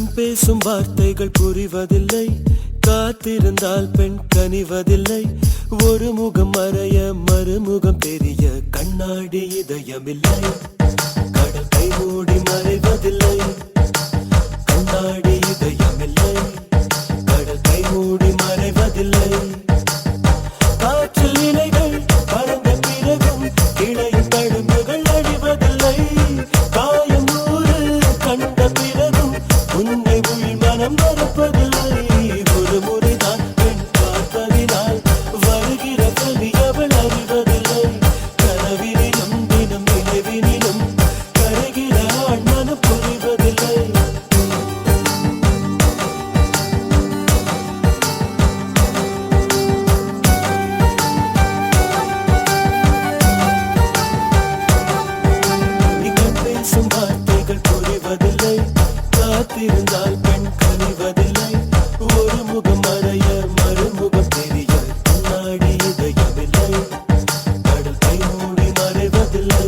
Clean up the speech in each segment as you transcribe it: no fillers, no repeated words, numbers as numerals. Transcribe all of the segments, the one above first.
கண் பேசும் வார்த்தைகள் புரிவதில்லை, காத்திருந்தால் பெண் கனிவதில்லை. ஒரு முகம் மறைய மறுமுகம் தெரிய கண்ணாடி இதயமில்லை. கடல் கை மூடி மறைவதில்லை, கண்ணாடி இதயமில்லை. கடல் கை மூடி மறைவதில்லை. காற்றில் இலைகள் பறந்த பிறகும் இடையில் தழும்புகள் அழிவதில்லை. காயம் நூறு கண்ட பிறகும் உன்னை உள் மனம் மறப்பதில்லை. ஒரு முறைதான் பெண் பார்ப்பதினால் வருகிற கவி அவள் அறிவதில்லை. கனவினிலும் தினம் நினைவினிலும் கருகிற ஆண் மனம் புரிவதில்லை. வார்த்தைகள் புரிவதில்லை, காத்திருந்தால் பெண் கனிவதில்லை. ஒரு முகம் மறைய மறுமுகம் தெரிய கண்ணாடி இதயமில்லை. கடல் கை மூடி மறைவதில்லை.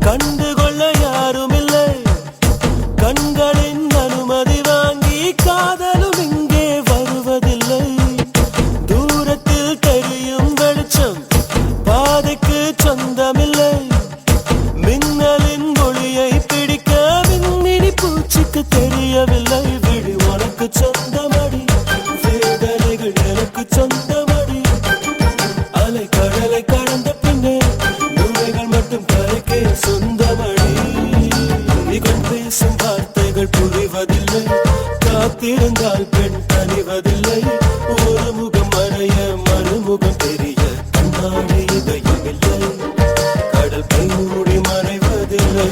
கண்டுகொள்ள யாருமில்லை, கண்களின் அனுமதி வாங்கி காதலும் இங்கே வருவதில்லை. தூரத்தில் தெரியும் வெளிச்சம் பாதைக்கு சொந்தமில்லை. மின்னலின் ஒளியை பிடிக்க மின்மினி பூச்சிக்கு தெரியவில்லை. விழி உனக்கு சொந்தமடி, வேதனைகள் எனக்கு சொந்தமடி. அலை கடலை கடந்த பின்னே நுரைகள் மட்டும் கரைக்கே சொந்தமடி. கண் பேசும் வார்த்தைகள் புரிவதில்லை, காத்திருந்தால் பெண் கனிவதில்லை. ஒரு முகம் மறைய மறுமுகம் தெரிய கண்ணாடி இதயமில்லை. கடல் கை மூடி மறைவதில்லை.